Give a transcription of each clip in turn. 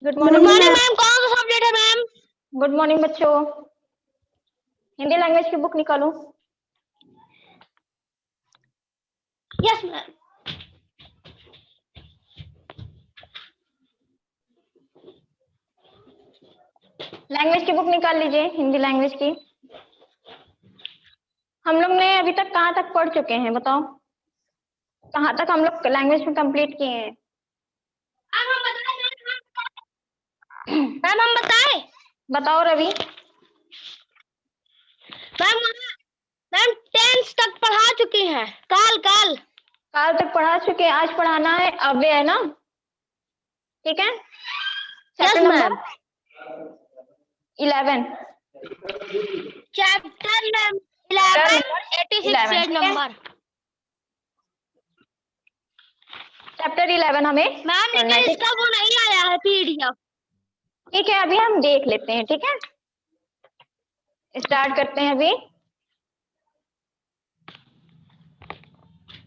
Good good morning morning ma'am. Ma'am, कौन सा subject है मैम? गुड मॉर्निंग बच्चों। हिंदी लैंग्वेज की बुक निकालो। Yes ma'am. लैंग्वेज की बुक निकाल लीजिए, हिंदी लैंग्वेज की। हम लोग ने अभी तक कहाँ तक पढ़ चुके हैं बताओ? कहाँ तक हम लोग लैंग्वेज में कंप्लीट किए हैं? मैम हम बताएं? बताओ रवि। मैम मैम 10th तक पढ़ा चुकी हैं। काल तक पढ़ा चुके हैं, आज पढ़ाना है अव्यय, है ना? ठीक है। Yes ma'am. 11 chapter ma'am number 86 11, page ठीक है? नंबर। चैप्टर 11 हमें मैम पढ़ना है, लेकिन ठीक इसका वो नहीं आया है पीडीएफ। ठीक है, अभी हम देख लेते हैं, ठीक है? स्टार्ट करते हैं अभी।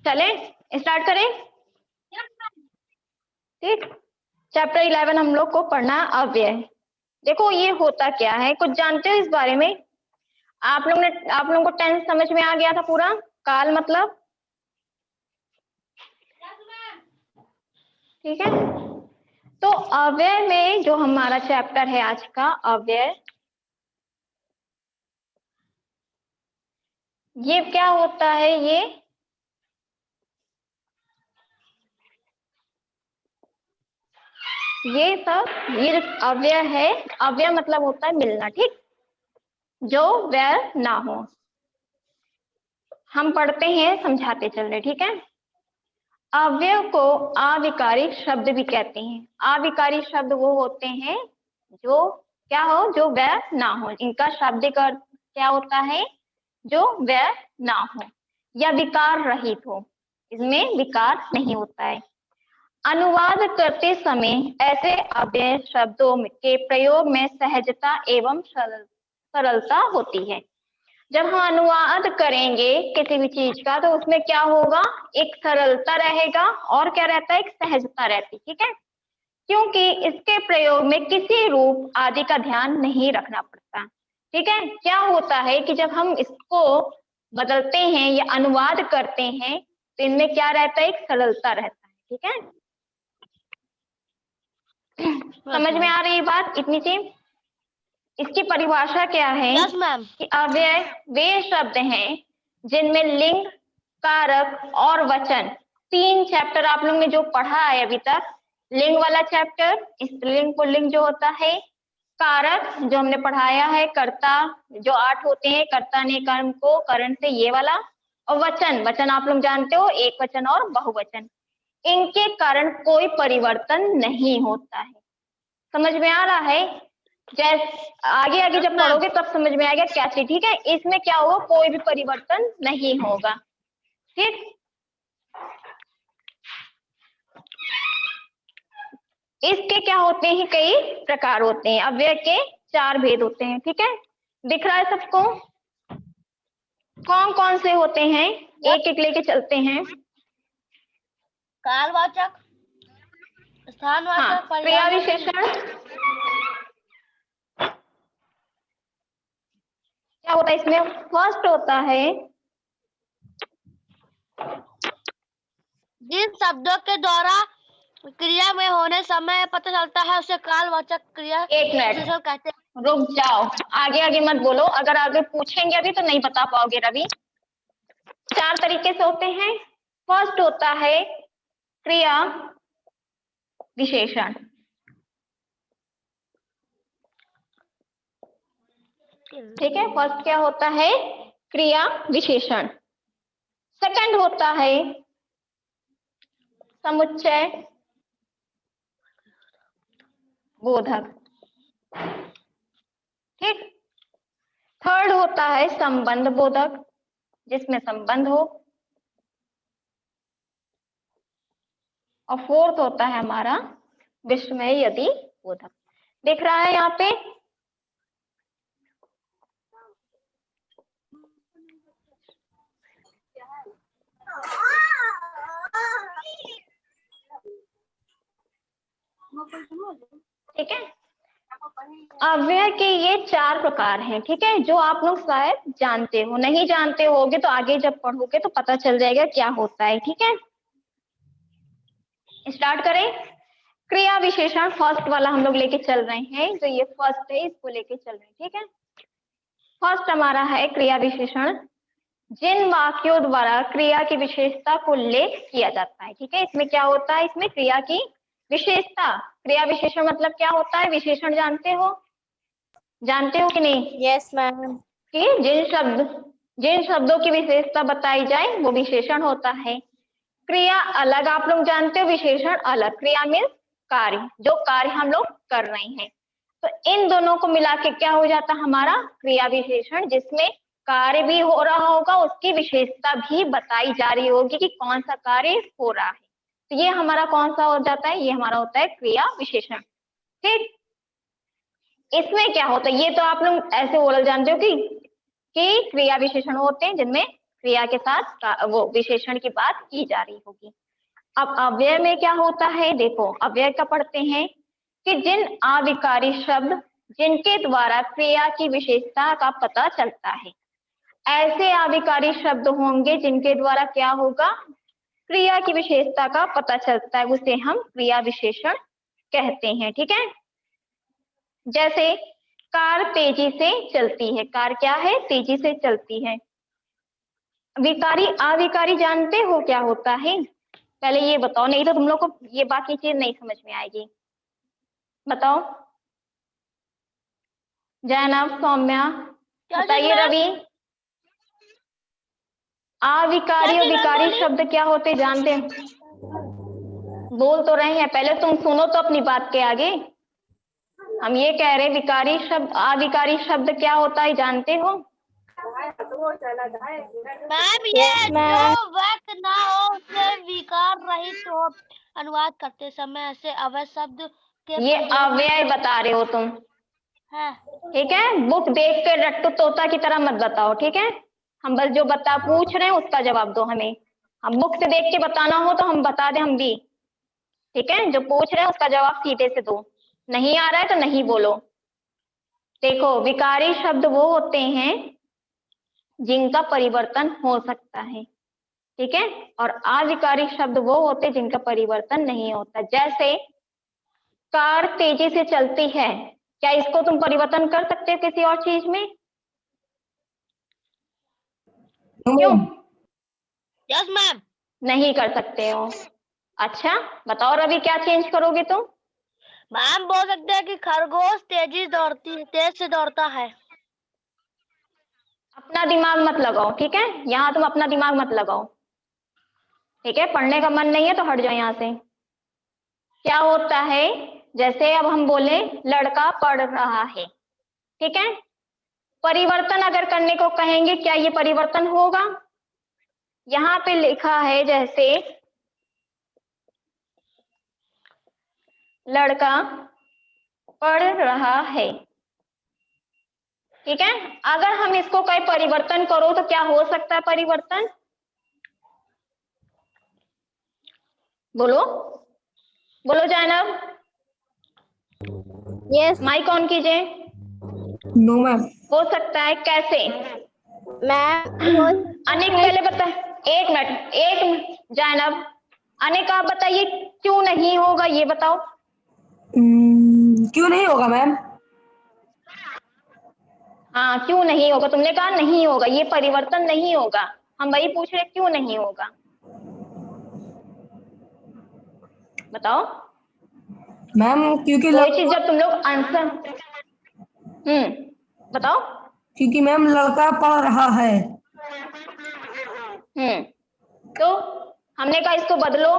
चले स्टार्ट करें? ठीक। चैप्टर 11 हम लोग को पढ़ना अव्यय। देखो ये होता क्या है, कुछ जानते हो इस बारे में? आप लोगों को टेंस समझ में आ गया था पूरा? काल मतलब, ठीक है? तो अव्यय में जो हमारा चैप्टर है आज का अव्यय, ये क्या होता है? ये जो अव्यय है, अव्यय मतलब होता है मिलना, ठीक? जो व्यय ना हो। हम पढ़ते हैं, समझाते चल रहे, ठीक है? अव्यय को अविकारी शब्द भी कहते हैं। अविकारी शब्द वो होते हैं जो क्या हो, जो व्यय ना हो। इनका शाब्दिक अर्थ क्या होता है? जो व्यय ना हो या विकार रहित हो। इसमें विकार नहीं होता है। अनुवाद करते समय ऐसे अव्यय शब्दों के प्रयोग में सहजता एवं सरलता होती है। जब हम अनुवाद करेंगे किसी भी चीज का, तो उसमें क्या होगा? एक सरलता रहेगा और क्या रहता है? एक सहजता रहती, ठीक है? क्योंकि इसके प्रयोग में किसी रूप आदि का ध्यान नहीं रखना पड़ता, ठीक है? क्या होता है कि जब हम इसको बदलते हैं या अनुवाद करते हैं, तो इनमें क्या रहता है? एक सरलता रहता है, ठीक है? समझ में आ रही है बात इतनी सी? इसकी परिभाषा क्या है? Yes ma'am. कि अव्यय वे शब्द हैं जिनमें लिंग, कारक और वचन, 3 चैप्टर आप लोग ने जो पढ़ा है अभी तक, लिंग वाला चैप्टर, स्त्रीलिंग पुल्लिंग जो होता है, कारक जो हमने पढ़ाया है, कर्ता जो 8 होते हैं, कर्ता ने कर्म को करण से, ये वाला, और वचन आप लोग जानते हो, एक वचन और बहुवचन। इनके कारण कोई परिवर्तन नहीं होता है। समझ में आ रहा है? जैसे आगे आगे जब पढ़ोगे तब समझ में आएगा क्या चीज, ठीक है? इसमें क्या होगा? कोई भी परिवर्तन नहीं होगा, ठीक? इसके क्या होते हैं? कई प्रकार होते हैं। अव्यय के 4 भेद होते हैं, ठीक है? दिख रहा है सबको? कौन कौन से होते हैं? एक एक लेके चलते हैं। कालवाचक, स्थानवाचक, हाँ, क्रिया विशेषण क्या होता है इसमें? फर्स्ट होता है जिन शब्दों के द्वारा क्रिया में होने समय पता चलता है उसे कालवाचक क्रिया एक विशेषण कहते हैं। मिनट रुक जाओ, आगे आगे मत बोलो, अगर आगे पूछेंगे अभी तो नहीं बता पाओगे रवि। 4 तरीके से होते हैं। फर्स्ट होता है क्रिया विशेषण, ठीक है? फर्स्ट क्या होता है? क्रिया विशेषण। सेकंड होता है समुच्चय बोधक, ठीक? थर्ड होता है संबंध बोधक, जिसमें संबंध हो। और फोर्थ होता है हमारा विस्मय यदि बोधक। दिख रहा है यहाँ पे? ठीक है। अव्यय के ये 4 प्रकार हैं, ठीक है, जो आप लोग शायद जानते हो, नहीं जानते होगे तो आगे जब पढ़ोगे तो पता चल जाएगा क्या होता है, ठीक है। स्टार्ट करें। क्रिया विशेषण फर्स्ट वाला हम लोग लेके चल रहे हैं, जो ये फर्स्ट है इसको लेके चल रहे हैं, ठीक है। फर्स्ट हमारा है क्रिया विशेषण, जिन वाक्यों द्वारा क्रिया की विशेषता को उल्लेख किया जाता है, ठीक है। इसमें क्या होता है, इसमें क्रिया की विशेषता, क्रिया विशेषण मतलब क्या होता है, विशेषण जानते हो कि नहीं? Yes ma'am. कि जिन शब्दों की विशेषता बताई जाए वो विशेषण होता है। क्रिया अलग आप लोग जानते हो, विशेषण अलग। क्रिया मीन्स कार्य, जो कार्य हम लोग कर रहे हैं, तो इन दोनों को मिला के क्या हो जाता है हमारा क्रिया विशेषण, जिसमें कार्य भी हो रहा होगा, उसकी विशेषता भी बताई जा रही होगी कि कौन सा कार्य हो रहा है। तो ये हमारा कौन सा हो जाता है, ये हमारा होता है क्रिया विशेषण, ठीक। इसमें क्या होता है, ये तो आप लोग ऐसे ओरल जानते हो कि क्रिया विशेषण होते हैं जिनमें क्रिया के साथ वो विशेषण की बात की जा रही होगी। अब अव्यय में क्या होता है, देखो अव्यय का पढ़ते हैं कि जिन अविकारी शब्द जिनके द्वारा क्रिया की विशेषता का पता चलता है, ऐसे अविकारी शब्द होंगे जिनके द्वारा क्या होगा, क्रिया की विशेषता का पता चलता है, उसे हम क्रिया विशेषण कहते हैं, ठीक है। जैसे कार तेजी से चलती है, कार क्या है, तेजी से चलती है। विकारी अविकारी जानते हो क्या होता है, पहले ये बताओ, नहीं तो तुम लोग को ये बाकी चीज नहीं समझ में आएगी। बताओ जैनब, सौम्या, बताइए। रवि, अविकारी और विकारी शब्द क्या होते जानते हैं? बोल तो रहे हैं, पहले तुम सुनो तो अपनी बात के आगे। हम ये कह रहे विकारी शब्द अविकारी शब्द क्या होता है जानते हो? मैम ये जो वाक्य ना हो उसे विकार रहित हो, अनुवाद करते समय ऐसे अवय शब्द के ये अव्यय बता रहे हो तुम, ठीक है। बुक देख कर रट्टू तोता की तरह मत बताओ, ठीक है। हम बस जो पूछ रहे हैं उसका जवाब दो हमें। हम बुक से देख के बताना हो तो हम बता दें हम भी, ठीक है। जो पूछ रहे हैं उसका जवाब सीधे से दो, नहीं आ रहा है तो नहीं बोलो। देखो विकारी शब्द वो होते हैं जिनका परिवर्तन हो सकता है, ठीक है, और अविकारी शब्द वो होते हैं जिनका परिवर्तन नहीं होता। जैसे कार तेजी से चलती है, क्या इसको तुम परिवर्तन कर सकते हो किसी और चीज में? क्यों? Yes ma'am. नहीं कर सकते हो। अच्छा बताओ रवि, क्या चेंज करोगे तुम? मैम बोल सकते हैं कि खरगोश तेज से दौड़ता है। अपना दिमाग मत लगाओ, ठीक है, यहाँ तुम अपना दिमाग मत लगाओ, ठीक है। पढ़ने का मन नहीं है तो हट जाओ यहाँ से। क्या होता है, जैसे अब हम बोले लड़का पढ़ रहा है, ठीक है, परिवर्तन अगर करने को कहेंगे क्या ये परिवर्तन होगा? यहाँ पे लिखा है जैसे लड़का पढ़ रहा है, ठीक है। अगर हम इसको कहीं परिवर्तन करो तो क्या हो सकता है परिवर्तन? बोलो बोलो जैनब। यस माइक ऑन कीजिए। No ma'am. हो सकता है कैसे? मैम अनिक पहले बता, एक मिनट जैनब, अनिक आप बताइए क्यों नहीं होगा ये बताओ। क्यों नहीं होगा मैम? हाँ क्यों नहीं होगा, तुमने कहा नहीं होगा, ये परिवर्तन नहीं होगा, हम वही पूछ रहे क्यों नहीं होगा, बताओ। मैम क्योंकि कोई चीज जब तुम लोग आंसर बताओ। क्योंकि मैम लड़का पढ़ रहा है। तो हमने कहा इसको बदलो,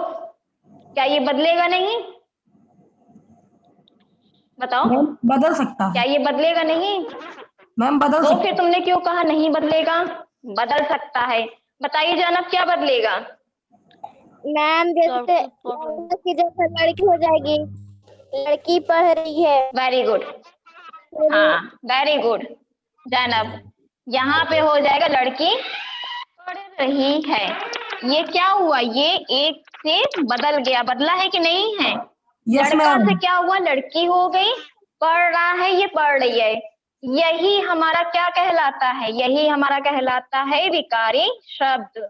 क्या ये बदलेगा नहीं? बताओ। मैम बदल सकता है। क्या ये बदलेगा नहीं? मैम बदल तो सकता फिर तुमने क्यों कहा नहीं बदलेगा? बदल सकता है। बताइए जानब क्या बदलेगा? मैम जैसे की जैसे लड़की हो जाएगी, लड़की पढ़ रही है। वेरी गुड, हाँ वेरी गुड जैनब, यहाँ पे हो जाएगा लड़की पढ़ रही है। ये क्या हुआ, ये एक से बदल गया, बदला है कि नहीं है? यस लड़का मैम। से क्या हुआ, लड़की हो गई, पढ़ रहा है, ये पढ़ रही है, यही हमारा क्या कहलाता है, यही हमारा कहलाता है विकारी शब्द।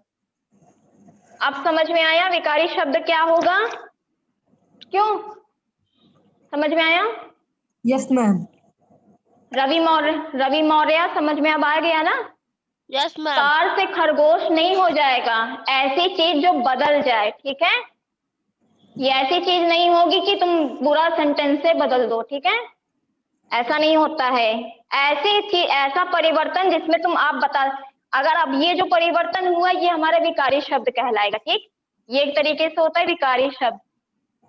अब समझ में आया विकारी शब्द क्या होगा, क्यों समझ में आया? Yes ma'am. रवि मौर्य समझ में अब आ गया ना? Yes ma'am. कार से खरगोश नहीं हो जाएगा, ऐसी चीज जो बदल जाए, ठीक है? ये ऐसी चीज नहीं होगी कि तुम बुरा सेंटेंस से बदल दो, ठीक है? ऐसा नहीं होता है। ऐसी चीज, ऐसा परिवर्तन जिसमें तुम आप बता, अगर अब ये जो परिवर्तन हुआ ये हमारा विकारी शब्द कहलाएगा, ठीक? ये एक तरीके से होता है विकारी शब्द।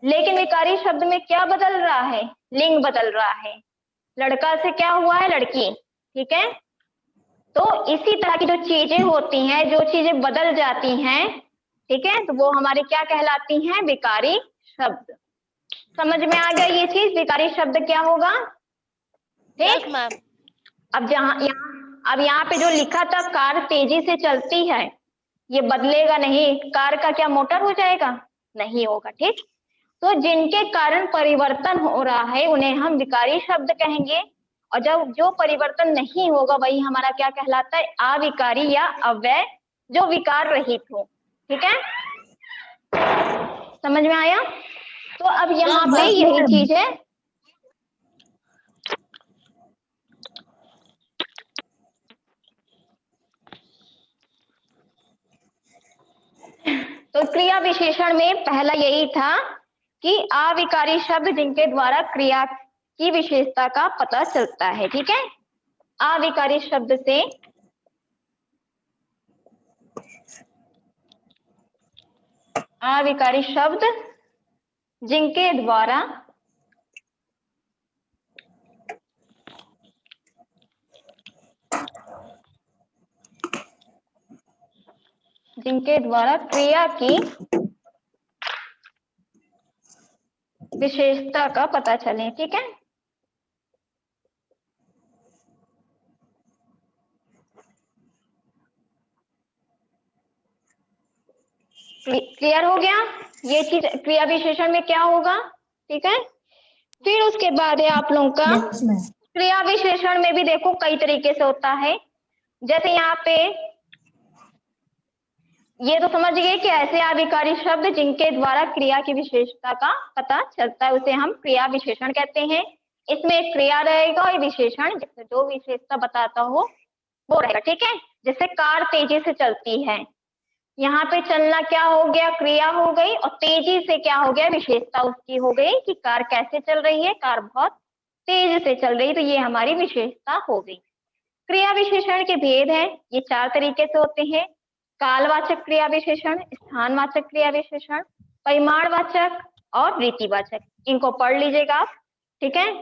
लेकिन विकारी शब्द में क्या बदल रहा है, लिंग बदल रहा है, लड़का से क्या हुआ है, लड़की, ठीक है? तो इसी तरह की जो चीजें होती हैं, जो चीजें बदल जाती हैं, ठीक है, तो वो हमारी क्या कहलाती हैं, विकारी शब्द। समझ में आ गया ये चीज, विकारी शब्द क्या होगा, ठीक? Yes ma'am. अब यहाँ पे जो लिखा था कार तेजी से चलती है, ये बदलेगा नहीं, कार का क्या मोटर हो जाएगा, नहीं होगा, ठीक? तो जिनके कारण परिवर्तन हो रहा है उन्हें हम विकारी शब्द कहेंगे, और जब जो परिवर्तन नहीं होगा वही हमारा क्या कहलाता है, अविकारी या अव्यय, जो विकार रहित हो, ठीक है? समझ में आया? तो अब यहाँ पे यही चीज है, तो क्रिया विशेषण में पहला यही था कि अविकारी शब्द जिनके द्वारा क्रिया की विशेषता का पता चलता है, ठीक है? अविकारी शब्द से अविकारी शब्द जिनके द्वारा क्रिया की विशेषता का पता चले, ठीक है? क्लियर हो गया ये चीज, क्रिया विशेषण में क्या होगा, ठीक है? फिर उसके बाद है आप लोगों का यस मैम। क्रिया विशेषण में भी देखो कई तरीके से होता है, जैसे यहाँ पे ये तो समझ गए कि ऐसे अविकारी शब्द जिनके द्वारा क्रिया की विशेषता का पता चलता है उसे हम क्रिया विशेषण कहते हैं। इसमें एक क्रिया रहेगा और विशेषण जिससे जो विशेषता बताता हो वो रहेगा, ठीक है? जैसे कार तेजी से चलती है, यहाँ पे चलना क्या हो गया, क्रिया हो गई, और तेजी से क्या हो गया, विशेषता उसकी हो गई कि कार कैसे चल रही है, कार बहुत तेज से चल रही है, तो ये हमारी विशेषता हो गई। क्रिया विशेषण के भेद हैं, ये 4 तरीके से होते हैं, कालवाचक क्रिया विशेषण, स्थानवाचक क्रिया विशेषण, परिमाणवाचक और रीतिवाचक। इनको पढ़ लीजिएगा आप, ठीक है?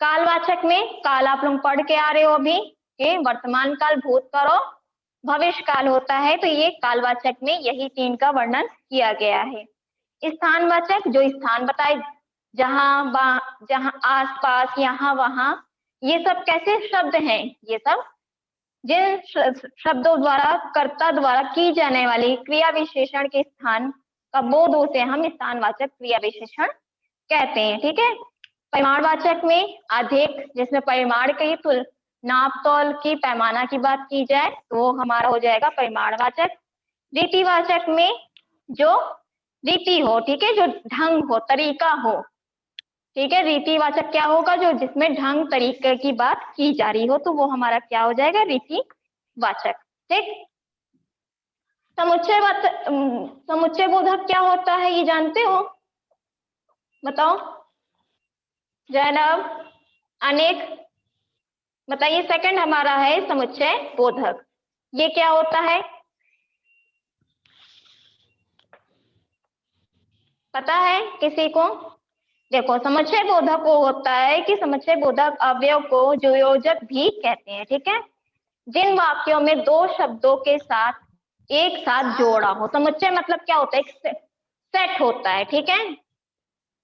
कालवाचक में काल आप लोग पढ़ के आ रहे हो अभी कि वर्तमान काल, भूतकाल और भविष्य काल होता है, तो ये कालवाचक में यही 3 का वर्णन किया गया है। स्थानवाचक जो स्थान बताए, जहां आसपास, यहाँ वहां, ये सब कैसे शब्द हैं, ये सब जिन शब्दों द्वारा कर्ता द्वारा की जाने वाली क्रिया विशेषण के स्थान का बोध उसे हम स्थानवाचक क्रिया विशेषण कहते हैं, ठीक है? परिमाणवाचक में अधिक, जिसमें परिमाण की नाप तौल की, पैमाना की बात की जाए तो वो हमारा हो जाएगा परिमाणवाचक। रीतिवाचक में जो रीति हो, ठीक है, जो ढंग हो, तरीका हो, ठीक है? रीतिवाचक क्या होगा, जो जिसमें ढंग तरीके की बात की जा रही हो, तो वो हमारा क्या हो जाएगा, रीतिवाचक, ठीक? समुच्चय बोधक क्या होता है, ये जानते हो? बताओ जैनब, अनेक, बताइए। सेकंड हमारा है समुच्चय बोधक, ये क्या होता है, पता है किसी को? देखो, समुच्चय बोधक वो होता है कि समुच्चय बोधक अवयव को जोयोजक भी कहते हैं, ठीक है? जिन वाक्यों में 2 शब्दों के साथ एक साथ जोड़ा हो। समुच्चय मतलब क्या होता है, एक सेट होता है, ठीक है?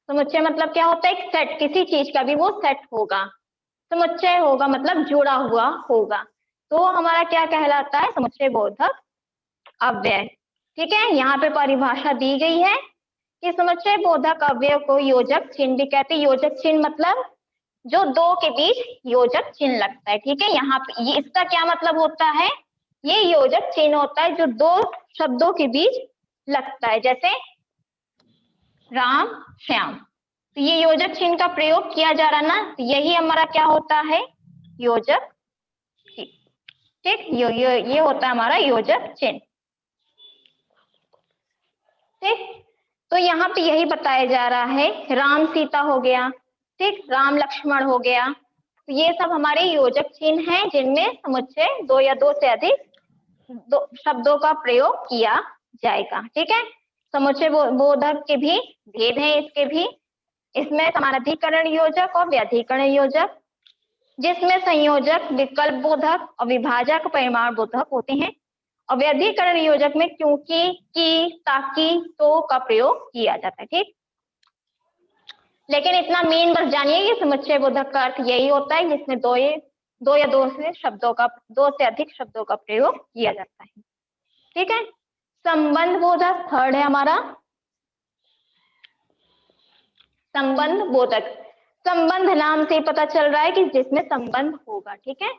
समुच्चय मतलब क्या होता है, एक सेट, किसी चीज का भी वो सेट होगा। समुच्चय होगा मतलब जुड़ा हुआ होगा, तो हमारा क्या कहलाता है, समुच्चय बोधक अव्यय, ठीक है? यहाँ पे परिभाषा दी गई है कि समुच्चय बोधक अवयव को योजक चिन्ह भी कहते हैं। योजक चिन्ह मतलब जो दो के बीच योजक चिन्ह लगता है, ठीक है। यहाँ पे ये इसका क्या मतलब होता है, ये योजक चिन्ह होता है जो दो शब्दों के बीच लगता है, जैसे राम श्याम, तो ये योजक चिन्ह का प्रयोग किया जा रहा ना, तो यही हमारा क्या होता है, योजक चिन्ह, ठीक। ये होता है हमारा योजक चिन्ह, ठीक। तो यहाँ पे यही बताया जा रहा है, राम सीता हो गया, ठीक, राम लक्ष्मण हो गया, तो ये सब हमारे योजक चिन्ह हैं जिनमें समुच्चय दो या दो से अधिक दो शब्दों का प्रयोग किया जाएगा, ठीक है। समुच्चय बोधक के भी भेद हैं, इसके भी, इसमें समानाधिकरण योजक और व्याधिकरण योजक, जिसमें संयोजक विकल्प बोधक और विभाजक परिमाण बोधक होते हैं, और व्याधिकरण योजक में क्योंकि, की, ताकि, तो का प्रयोग किया जाता है, ठीक। लेकिन इतना मेन बस जानिए कि समुच्चय बोधक का अर्थ यही होता है जिसमें दो या दो से अधिक शब्दों का प्रयोग किया जाता है, ठीक है। संबंध बोधक थर्ड है हमारा, संबंध बोधक, संबंध नाम से पता चल रहा है कि जिसमें संबंध होगा, ठीक है।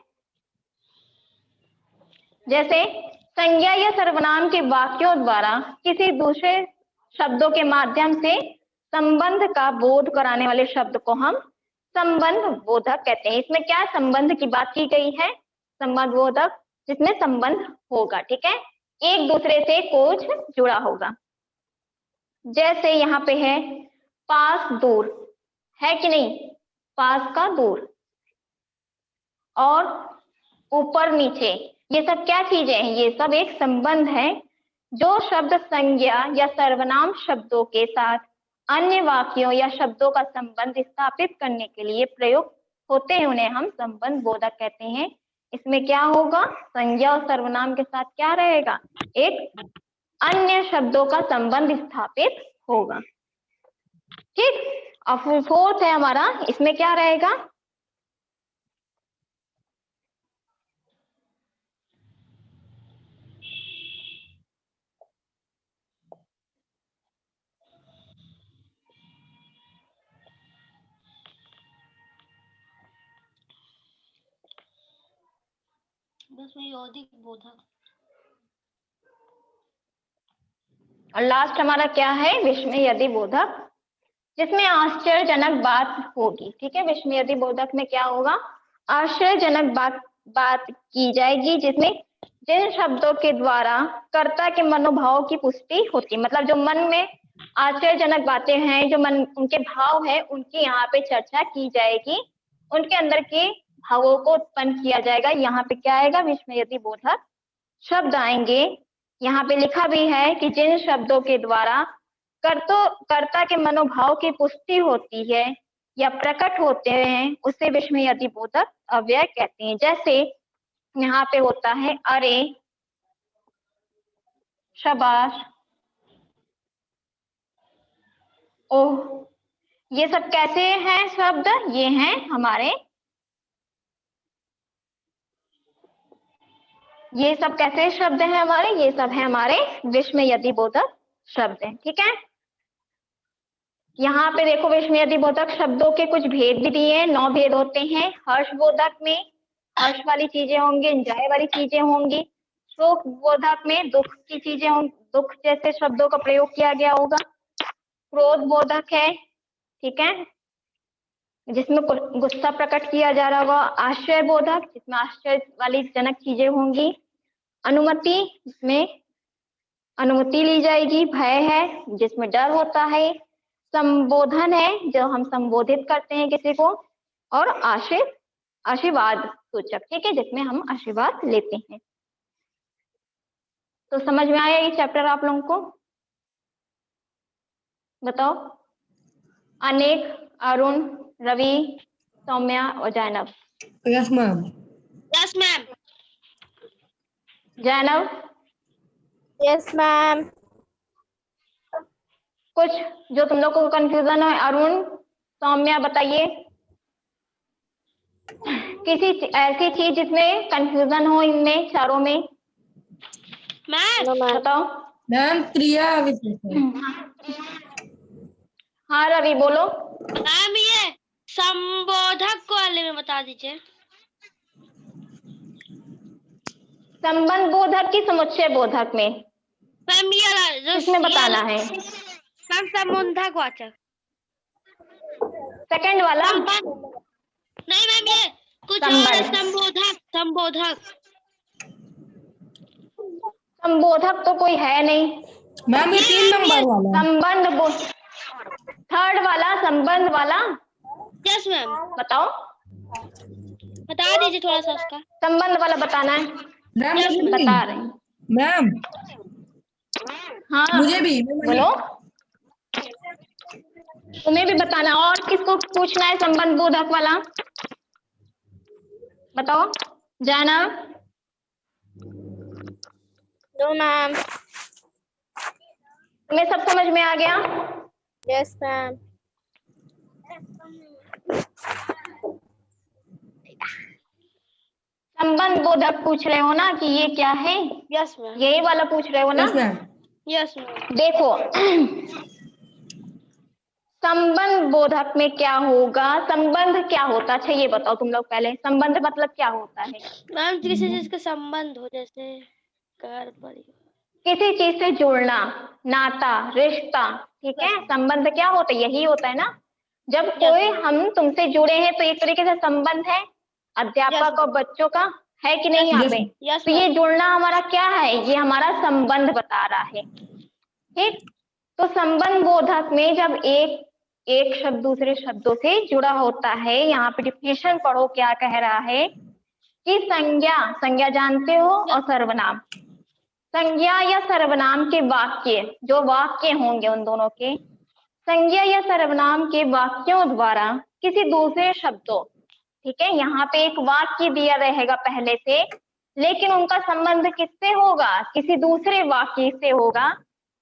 जैसे संज्ञा या सर्वनाम के वाक्यों द्वारा किसी दूसरे शब्दों के माध्यम से संबंध का बोध कराने वाले शब्द को हम संबंध बोधक कहते हैं। इसमें क्या संबंध की बात की गई है, संबंध बोधक जिसमें संबंध होगा, ठीक है, एक दूसरे से कुछ जुड़ा होगा। जैसे यहाँ पे है पास दूर, है कि नहीं, पास का दूर, और ऊपर नीचे, ये सब क्या चीजें हैं, ये सब एक संबंध है। जो शब्द संज्ञा या सर्वनाम शब्दों के साथ अन्य वाक्यों या शब्दों का संबंध स्थापित करने के लिए प्रयोग होते हैं, उन्हें हम संबंध बोधक कहते हैं। इसमें क्या होगा, संज्ञा और सर्वनाम के साथ क्या रहेगा, एक अन्य शब्दों का संबंध स्थापित होगा, ठीक। और फोर्थ है हमारा, इसमें क्या रहेगा, यौगिक बोधक, और लास्ट हमारा क्या है, विस्मयदी बोधक, जिसमें आश्चर्यजनक बात होगी, ठीक है। विस्मयदी बोधक में क्या होगा, आश्चर्यजनक बात की जाएगी, जिसमें जिन शब्दों के द्वारा कर्ता के मनोभाव की पुष्टि होती है, मतलब जो मन में आश्चर्यजनक बातें हैं, जो मन उनके भाव है, उनकी यहाँ पे चर्चा की जाएगी, उनके अंदर के भावों को उत्पन्न किया जाएगा। यहाँ पे क्या आएगा, विस्मयदी बोधक शब्द आएंगे। यहाँ पे लिखा भी है कि जिन शब्दों के द्वारा कर्ता के मनोभाव की पुष्टि होती है या प्रकट होते हैं, उसे विस्मयदी बोधक अव्यय कहते हैं। जैसे यहाँ पे होता है अरे, शाबाश, ओह, ये सब कैसे हैं शब्द, ये हैं हमारे, ये सब कैसे शब्द हैं हमारे, ये सब है हमारे विस्मयदी बोधक शब्द हैं, ठीक है। यहाँ पे देखो विस्मयदी बोधक शब्दों के कुछ भेद भी दिए हैं, 9 भेद होते हैं। हर्ष बोधक में हर्ष वाली चीजें होंगी, एंजॉय वाली चीजें होंगी। शोक बोधक में दुख की चीजें होंगी, दुख जैसे शब्दों का प्रयोग किया गया होगा। क्रोध बोधक है, ठीक है, जिसमें गुस्सा प्रकट किया जा रहा होगा। आश्चर्य बोधक, जिसमें आश्चर्य वाली जनक चीजें होंगी। अनुमति, जिसमें अनुमति ली जाएगी। भय है, जिसमें डर होता है। संबोधन है, जो हम संबोधित करते हैं किसी को। और आशीर्वाद सूचक, ठीक है, जिसमें हम आशीर्वाद लेते हैं। तो समझ में आया ये चैप्टर आप लोगों को? बताओ। अनेक, अरुण, रवि, सौम्या और Zainab. Yes ma'am. Yes ma'am. Zainab? Yes ma'am. कुछ जो तुम लोग को कंफ्यूजन है? अरुण, सौम्या, बताइए किसी ऐसी चीज जिसमें कंफ्यूजन हो इनमें चारों में। मैम बताओ। मैम क्रिया विशेषण। हाँ रवि बोलो। मैम ये संबोधक को वाले में बता दीजिए। संबंध बोधक की समुच्चय बोधक में मैम ये जो किसमें बताना है? मैम संबोधक वाचक। सेकंड वाला संबंध नहीं मैम, ये कुछ और है। संबंध। संबोधक संबोधक संबोधक तो कोई है नहीं मैम ये 3 नंबर वाला। संबंध थर्ड वाला संबंध वाला। यस मैम, बताओ, बता दीजिए थोड़ा सा उसका। संबंध वाला बताना है। मैम Yes, मुझे भी। बता रहे हैं। मैम हाँ मुझे भी। बोलो, तुम्हें भी बताना। और किसको पूछना है संबंध बोधक वाला? बताओ जाना। No ma'am. तुम्हें सब समझ में आ गया? Yes ma'am. संबंध बोधक पूछ रहे हो ना कि ये क्या है? Yes ma'am. यही वाला पूछ रहे हो ना? Yes ma'am. Yes ma'am. देखो संबंध बोधक में क्या होगा? संबंध क्या होता है? अच्छा ये बताओ तुम लोग पहले, संबंध मतलब क्या होता है? मैम किसी चीज का संबंध हो, जैसे घर परिवार, किसी चीज से जुड़ना, नाता, रिश्ता। ठीक है, संबंध क्या होता है? यही होता है ना। जब कोई हम तुमसे जुड़े हैं तो एक तरीके से संबंध है अध्यापक और बच्चों का, है कि नहीं यहाँ पे? यस तो ये जुड़ना हमारा क्या है? ये हमारा संबंध बता रहा है। ठीक, तो संबंध बोधक में जब एक शब्द दूसरे शब्दों से जुड़ा होता है, यहाँ पे डिफिनेशन पढ़ो क्या कह रहा है कि संज्ञा जानते हो और सर्वनाम। संज्ञा या सर्वनाम के वाक्य, जो वाक्य होंगे उन दोनों के, संज्ञा या सर्वनाम के वाक्यों द्वारा किसी दूसरे शब्दों, ठीक है, यहाँ पे एक वाक्य दिया रहेगा पहले से, लेकिन उनका संबंध किससे होगा? किसी दूसरे वाक्य से होगा,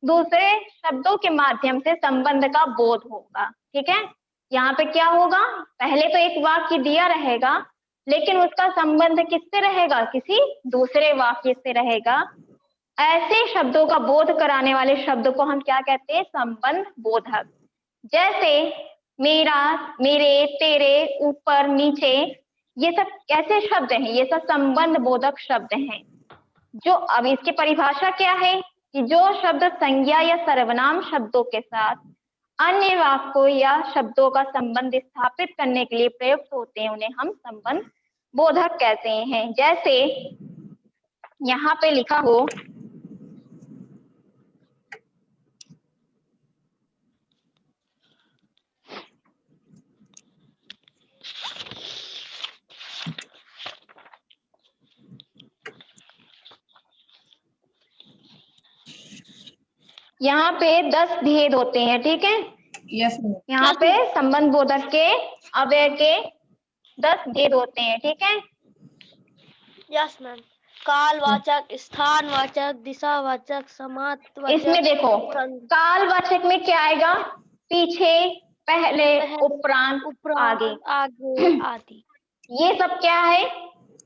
दूसरे शब्दों के माध्यम से संबंध का बोध होगा। ठीक है, यहाँ पे क्या होगा? पहले तो एक वाक्य दिया रहेगा, लेकिन उसका संबंध किससे रहेगा? किसी दूसरे वाक्य से रहेगा। ऐसे शब्दों का बोध कराने वाले शब्द को हम क्या कहते हैं? संबंध बोधक। जैसे मेरा, मेरे, तेरे, ऊपर, नीचे, ये सब कैसे शब्द हैं? ये सब संबंध बोधक शब्द हैं। जो अब इसकी परिभाषा क्या है कि जो शब्द संज्ञा या सर्वनाम शब्दों के साथ अन्य वाक्यों या शब्दों का संबंध स्थापित करने के लिए प्रयुक्त होते हैं, उन्हें हम संबंध बोधक कहते हैं। जैसे यहाँ पे लिखा हो यहाँ पे 10 भेद होते हैं। ठीक है, यस मैम। यहाँ पे संबंध बोधक के अव्यय के 10 भेद होते हैं। ठीक है, यस मैम। कालवाचक, स्थानवाचक, दिशावाचक, समासवाचक। इसमें देखो कालवाचक में क्या आएगा? पीछे, पहले, उपरांत, आगे, आदि। ये सब क्या है?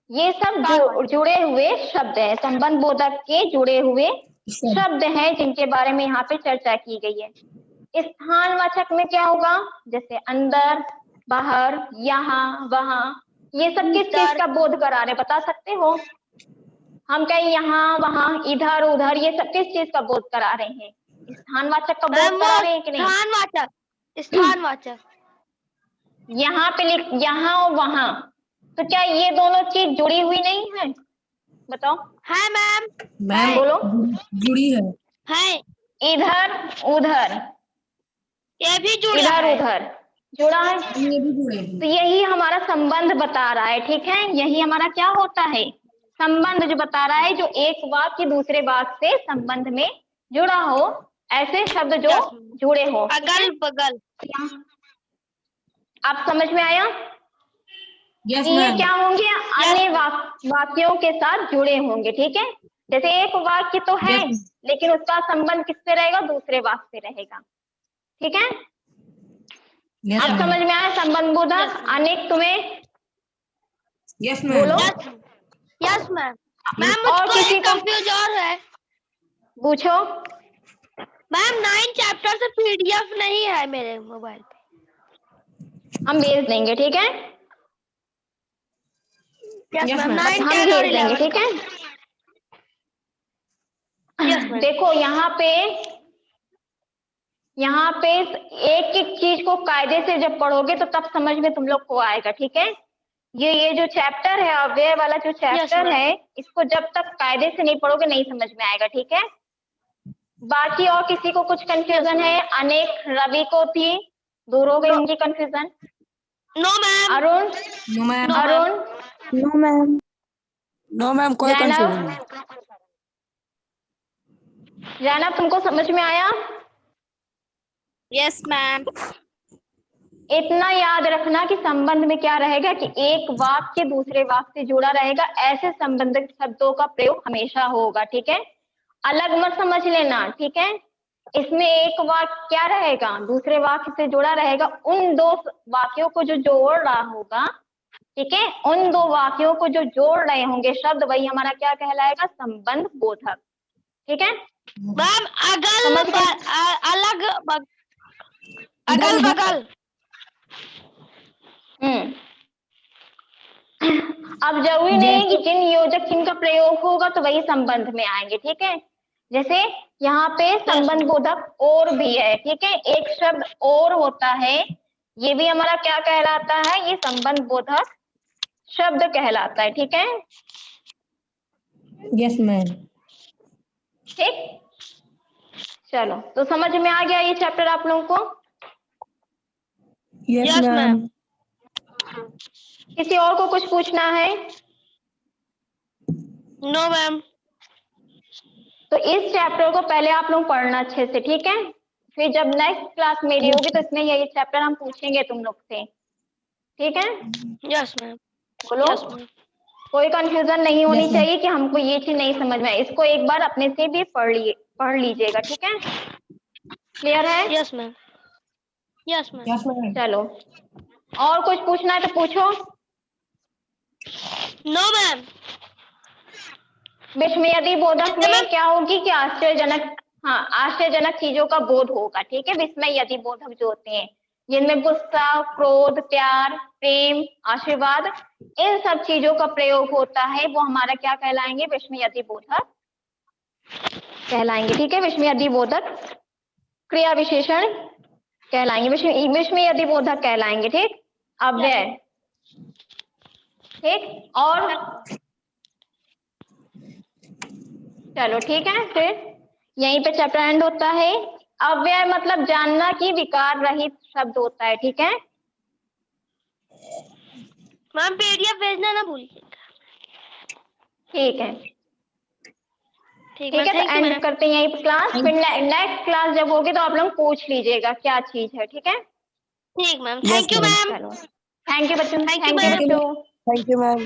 ये सब जुड़े हुए शब्द हैं, संबंध बोधक के जुड़े हुए शब्द हैं, जिनके बारे में यहाँ पे चर्चा की गई है। स्थानवाचक में क्या होगा? जैसे अंदर, बाहर, यहाँ, वहाँ, ये सब किस चीज का बोध करा रहे? बता सकते हो? हम कहें यहाँ, वहाँ, इधर, उधर, ये सब किस चीज का बोध करा रहे हैं? स्थानवाचक का बोध करा रहे हैं कि नहीं? स्थानवाचक, स्थानवाचक। यहाँ पे लिख यहाँ और वहाँ, तो क्या ये दोनों चीज जुड़ी हुई नहीं है? बताओ। है मैम। मैम बोलो। जुड़ी है। है। इधर उधर, ये भी जुड़ा इधर है। उधर जुड़ा है, ये भी जुड़े हैं। तो यही हमारा संबंध बता रहा है। ठीक है, यही हमारा क्या होता है? संबंध जो बता रहा है, जो एक वाक्य दूसरे वाक्य से संबंध में जुड़ा हो, ऐसे शब्द जो जुड़े हो। अगल बगल। आप समझ में आया? यस ये मैम। क्या होंगे? अन्य वाक्यों के साथ जुड़े होंगे। ठीक है, जैसे एक वाक्य तो है, लेकिन उसका संबंध किससे रहेगा? दूसरे वाक्य से रहेगा। ठीक है, आप समझ में आया? संबंध बोधक अनेक तुम्हें? Yes ma'am. बोलो। Yes ma'am. और किसी को कंफ्यूज और है। पूछो। मैम 9 चैप्टर से पीडीएफ नहीं है मेरे मोबाइल पे। हम भेज देंगे, ठीक है? Yes Yes, ma'am ma'am. 9 हम 10 और भेज देंगे, 11 ठीक है? Yes ma'am. देखो यहाँ पे एक एक चीज को कायदे से जब पढ़ोगे तो तब समझ में तुम लोग को आएगा, ठीक है? ये जो चैप्टर है, अव्यय वाला जो चैप्टर ma'am. है, इसको जब तक कायदे से नहीं पढ़ोगे नहीं समझ में आएगा, ठीक है? बाकी और किसी को कुछ कंफ्यूजन है? अनेक, रवि को थी, दूर हो गई उनकी confusion. No ma'am. Arun, No, ma'am. Arun, no ma'am. No ma'am, कोई कंफ्यूजन नहीं। जैनब तुमको समझ में आया? Yes ma'am. इतना याद रखना कि संबंध में क्या रहेगा कि एक वाक्य दूसरे वाक्य से जुड़ा रहेगा, ऐसे संबंधित शब्दों का प्रयोग हमेशा होगा, ठीक है? अलग मत समझ लेना, ठीक है? इसमें एक वाक्य क्या रहेगा, दूसरे वाक्य से जुड़ा रहेगा, उन दो वाक्यों को जो जोड़ रहा होगा, ठीक है? उन दो वाक्यों को जो जोड़ रहे होंगे शब्द, वही हमारा क्या कहलाएगा, संबंध बोधक, ठीक है? मैम समझ गए? अगल बगल। अब जरूरी नहीं है कि जिन योजक चिन्ह का प्रयोग होगा तो वही संबंध में आएंगे, ठीक है? जैसे यहाँ पे संबंध बोधक और भी है, ठीक है? एक शब्द और होता है, ये भी हमारा क्या कहलाता है, ये संबंध बोधक शब्द कहलाता है, ठीक है? Yes, ma'am. ठीक, चलो तो समझ में आ गया ये चैप्टर आप लोगों को? Yes, Yes, ma'am. ma'am. किसी और को कुछ पूछना है? No ma'am. तो इस चैप्टर को पहले आप लोग पढ़ना अच्छे से, ठीक है? फिर जब नेक्स्ट क्लास मेरी होगी तो इसमें यही चैप्टर हम पूछेंगे तुम लोग से, ठीक है? Yes ma'am. बोलो, यस मैम। कोई कंफ्यूजन नहीं होनी Yes, ma'am. चाहिए कि हमको ये चीज नहीं समझ में आई। इसको एक बार अपने से भी पढ़ लीजिएगा, ठीक है? क्लियर है? Yes ma'am. Yes ma'am. Yes, ma'am. चलो, और कुछ पूछना है तो पूछो। No ma'am. विस्मयदी बोधक में क्या होगी कि आश्चर्यजनक, हाँ, आश्चर्यजनक चीजों का बोध होगा, ठीक है? विस्मयदी बोधक जो होते हैं जिनमें गुस्सा, क्रोध, प्यार, प्रेम, आशीर्वाद, इन सब चीजों का प्रयोग होता है, वो हमारा क्या कहलाएंगे, विस्मयदी बोधक कहलाएंगे, ठीक है? विस्मयदी बोधक क्रिया विशेषण कहलाएंगे, विस्मयदी बोधक कहलाएंगे, ठीक? अव्यय, ठीक? और चलो ठीक है, फिर यहीं पे चैप्टर एंड होता है। अव्यय मतलब जानना कि विकार रहित शब्द होता है, ठीक है? मैम पीडीएफ भेजना ना भूलिएगा। ठीक है, ठीक ठीक है, मैम। तो एंड करते हैं यहीं पे क्लास। फिर नेक्स्ट क्लास जब होगी तो आप लोग पूछ लीजिएगा क्या चीज है, ठीक है? ठीक ma'am. Yes, thank you ma'am. Ma'am. चलो, थैंक यू बच्चों, Thank you, thank you ma'am. बच्चों। Thank you ma'am.